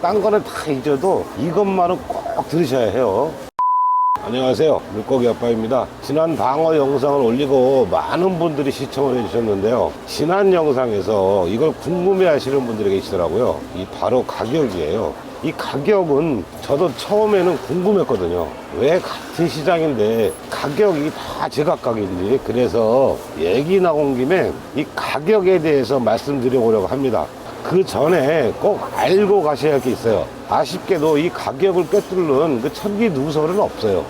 딴 거는 다 잊어도 이것만은 꼭 들으셔야 해요. 안녕하세요, 물고기 아빠입니다. 지난 방어 영상을 올리고 많은 분들이 시청을 해주셨는데요, 지난 영상에서 이걸 궁금해 하시는 분들이 계시더라고요. 이 바로 가격이에요. 이 가격은 저도 처음에는 궁금했거든요. 왜 같은 시장인데 가격이 다 제각각인지. 그래서 얘기 나온 김에 이 가격에 대해서 말씀드려보려고 합니다. 그 전에 꼭 알고 가셔야 할 게 있어요. 아쉽게도 이 가격을 꿰뚫는 그 천기 누설은 없어요.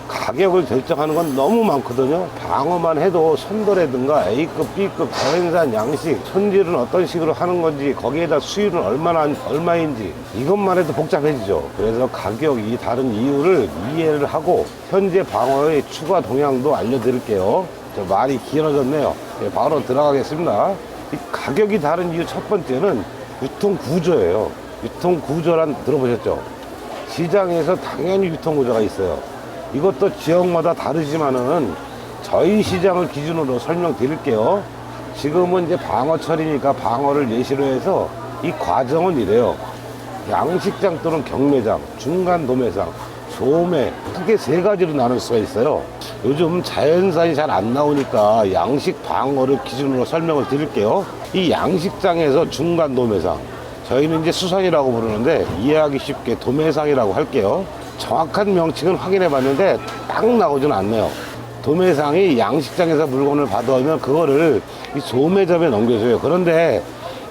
가격을 결정하는 건 너무 많거든요. 방어만 해도 선도라든가 A급, B급, 자연산, 양식, 손질은 어떤 식으로 하는 건지, 거기에다 수율은 얼마인지, 이것만 해도 복잡해지죠. 그래서 가격이 다른 이유를 이해를 하고 현재 방어의 추가 동향도 알려드릴게요. 말이 길어졌네요. 바로 들어가겠습니다. 이 가격이 다른 이유 첫 번째는 유통 구조예요. 유통 구조란 들어보셨죠? 시장에서 당연히 유통 구조가 있어요. 이것도 지역마다 다르지만은 저희 시장을 기준으로 설명드릴게요. 지금은 이제 방어철이니까 방어를 예시로 해서 이 과정은 이래요. 양식장 또는 경매장, 중간 도매상, 소매, 크게 세 가지로 나눌 수가 있어요. 요즘 자연산이 잘 안 나오니까 양식 방어를 기준으로 설명을 드릴게요. 이 양식장에서 중간 도매상, 저희는 이제 수산이라고 부르는데 이해하기 쉽게 도매상이라고 할게요. 정확한 명칭은 확인해 봤는데 딱 나오지는 않네요. 도매상이 양식장에서 물건을 받아오면 그거를 이 소매점에 넘겨줘요. 그런데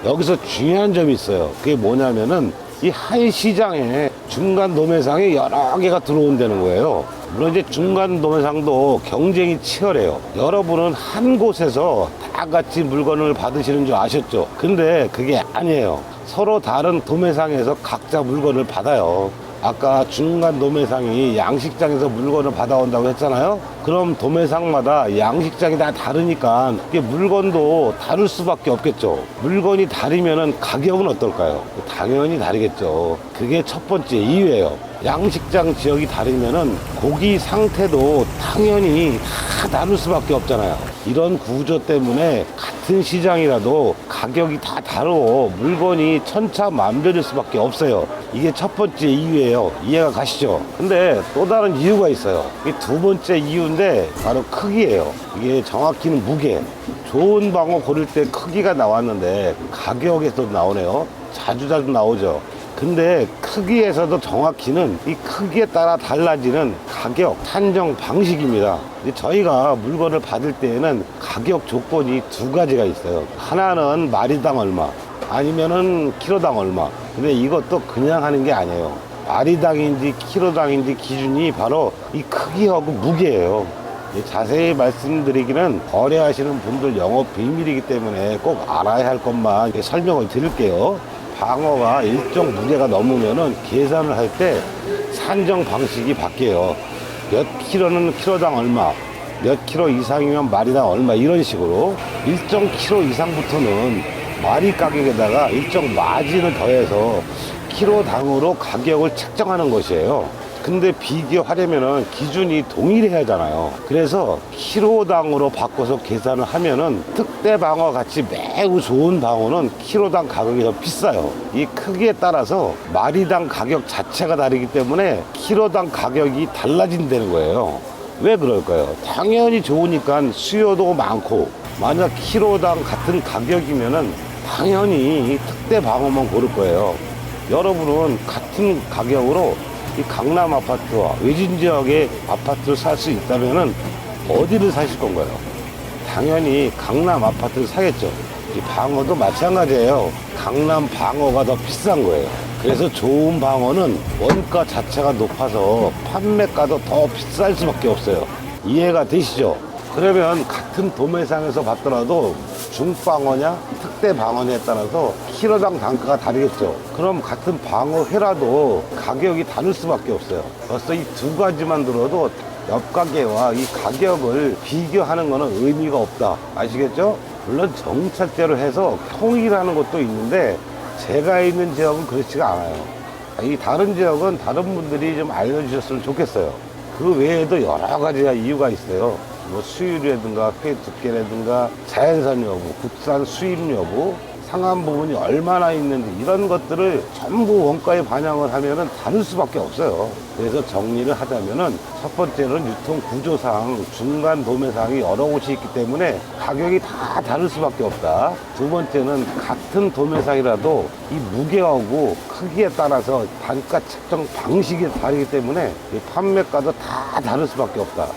여기서 중요한 점이 있어요. 그게 뭐냐면은 이 한 시장에 중간 도매상이 여러 개가 들어온다는 거예요. 물론 이제 중간 도매상도 경쟁이 치열해요. 여러분은 한 곳에서 다 같이 물건을 받으시는 줄 아셨죠? 근데 그게 아니에요. 서로 다른 도매상에서 각자 물건을 받아요. 아까 중간 도매상이 양식장에서 물건을 받아온다고 했잖아요. 그럼 도매상마다 양식장이 다 다르니까 이게 물건도 다를 수밖에 없겠죠. 물건이 다르면은 가격은 어떨까요? 당연히 다르겠죠. 그게 첫 번째 이유예요. 양식장 지역이 다르면은 고기 상태도 당연히 다 다를 수밖에 없잖아요. 이런 구조 때문에 같은 시장이라도 가격이 다 다르고 물건이 천차만별일 수밖에 없어요. 이게 첫 번째 이유예요. 이해가 가시죠? 근데 또 다른 이유가 있어요. 이게 두 번째 이유인데 바로 크기예요. 이게 정확히는 무게. 좋은 방어 고를 때 크기가 나왔는데 가격에서 나오네요. 자주 나오죠. 근데 크기에서도 정확히는 이 크기에 따라 달라지는 가격 산정 방식입니다. 저희가 물건을 받을 때에는 가격 조건이 두 가지가 있어요. 하나는 마리당 얼마, 아니면은 키로당 얼마. 근데 이것도 그냥 하는 게 아니에요. 마리당인지 키로당인지 기준이 바로 이 크기하고 무게예요. 자세히 말씀드리기는 거래하시는 분들 영업 비밀이기 때문에 꼭 알아야 할 것만 설명을 드릴게요. 방어가 일정 무게가 넘으면은 계산을 할 때 산정 방식이 바뀌어요. 몇 킬로는 키로당 얼마, 몇 킬로 이상이면 마리당 얼마, 이런 식으로 일정 킬로 이상부터는 마리 가격에다가 일정 마진을 더해서 킬로당으로 가격을 책정하는 것이에요. 근데 비교하려면은 기준이 동일해야 하잖아요. 그래서 킬로당으로 바꿔서 계산을 하면은 특대 방어 같이 매우 좋은 방어는 킬로당 가격이 더 비싸요. 이 크기에 따라서 마리당 가격 자체가 다르기 때문에 킬로당 가격이 달라진다는 거예요. 왜 그럴까요? 당연히 좋으니까 수요도 많고, 만약 킬로당 같은 가격이면은 당연히 이 특대 방어만 고를 거예요. 여러분은 같은 가격으로 이 강남 아파트와 외진 지역의 아파트를 살 수 있다면은 어디를 사실 건가요? 당연히 강남 아파트를 사겠죠. 이 방어도 마찬가지예요. 강남 방어가 더 비싼 거예요. 그래서 좋은 방어는 원가 자체가 높아서 판매가도 더 비쌀 수밖에 없어요. 이해가 되시죠? 그러면 같은 도매상에서 봤더라도 중방어냐 특대 방어냐에 따라서 킬로당 단가가 다르겠죠. 그럼 같은 방어회라도 가격이 다를 수밖에 없어요. 벌써 이 두 가지만 들어도 옆 가게와 이 가격을 비교하는 것은 의미가 없다. 아시겠죠? 물론 정찰제로 해서 통일하는 것도 있는데 제가 있는 지역은 그렇지가 않아요. 이 다른 지역은 다른 분들이 좀 알려주셨으면 좋겠어요. 그 외에도 여러 가지가 이유가 있어요. 뭐 수율이라든가 회 두께라든가 자연산 여부, 국산 수입 여부, 상한 부분이 얼마나 있는지 이런 것들을 전부 원가에 반영을 하면은 다를 수밖에 없어요. 그래서 정리를 하자면은 첫 번째는 유통 구조상 중간 도매상이 여러 곳이 있기 때문에 가격이 다 다를 수밖에 없다. 두 번째는 같은 도매상이라도 이 무게하고 크기에 따라서 단가 책정 방식이 다르기 때문에 이 판매가도 다 다를 수밖에 없다.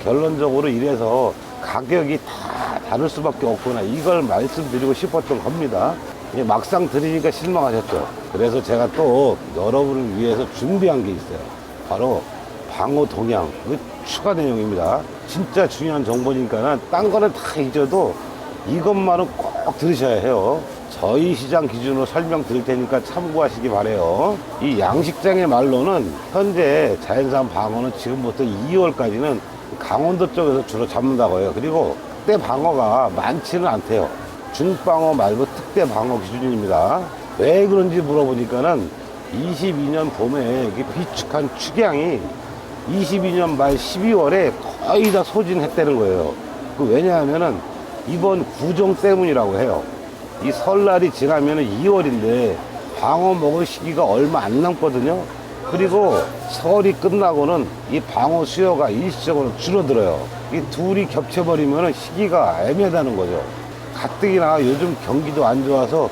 결론적으로 이래서 가격이 다 다를 수밖에 없구나, 이걸 말씀드리고 싶었던 겁니다. 막상 들으니까 실망하셨죠. 그래서 제가 또 여러분을 위해서 준비한 게 있어요. 바로 방어 동향, 그 추가 내용입니다. 진짜 중요한 정보니까 딴 거는 다 잊어도 이것만은 꼭 들으셔야 해요. 저희 시장 기준으로 설명드릴 테니까 참고하시기 바래요. 이 양식장의 말로는 현재 자연산 방어는 지금부터 2월까지는 강원도 쪽에서 주로 잡는다고 해요. 그리고 특대 방어가 많지는 않대요. 중방어 말고 특대 방어 기준입니다. 왜 그런지 물어보니까는 22년 봄에 비축한 축양이 22년 말 12월에 거의 다 소진했다는 거예요. 왜냐하면은 이번 구정 때문이라고 해요. 이 설날이 지나면은 2월인데 방어 먹을 시기가 얼마 안 남거든요. 그리고 설이 끝나고는 이 방어 수요가 일시적으로 줄어들어요. 이 둘이 겹쳐버리면 시기가 애매하다는 거죠. 가뜩이나 요즘 경기도 안 좋아서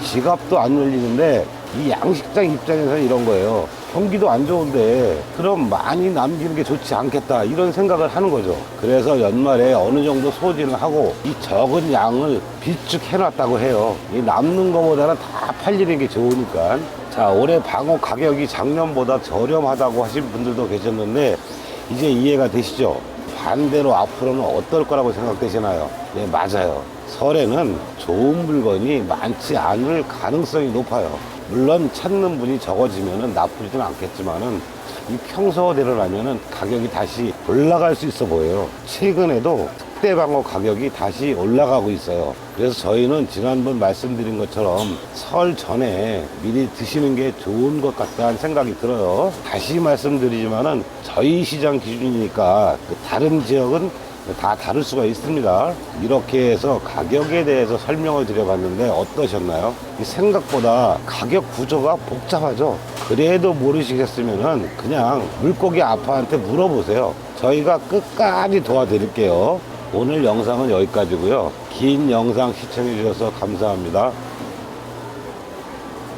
지갑도 안 열리는데 이 양식장 입장에서는 이런 거예요. 경기도 안 좋은데 그럼 많이 남기는 게 좋지 않겠다, 이런 생각을 하는 거죠. 그래서 연말에 어느 정도 소진을 하고 이 적은 양을 비축해 놨다고 해요. 이 남는 거보다는 다 팔리는 게 좋으니까. 자, 올해 방어 가격이 작년보다 저렴하다고 하신 분들도 계셨는데 이제 이해가 되시죠? 반대로 앞으로는 어떨 거라고 생각되시나요? 네, 맞아요. 설에는 좋은 물건이 많지 않을 가능성이 높아요. 물론 찾는 분이 적어지면 나쁘지는 않겠지만은 이 평소대로라면은 가격이 다시 올라갈 수 있어 보여요. 최근에도 특대방어 가격이 다시 올라가고 있어요. 그래서 저희는 지난번 말씀드린 것처럼 설 전에 미리 드시는 게 좋은 것 같다는 생각이 들어요. 다시 말씀드리지만은 저희 시장 기준이니까 다른 지역은 다 다를 수가 있습니다. 이렇게 해서 가격에 대해서 설명을 드려봤는데 어떠셨나요? 생각보다 가격 구조가 복잡하죠. 그래도 모르시겠으면 그냥 물고기 아빠한테 물어보세요. 저희가 끝까지 도와드릴게요. 오늘 영상은 여기까지고요. 긴 영상 시청해 주셔서 감사합니다.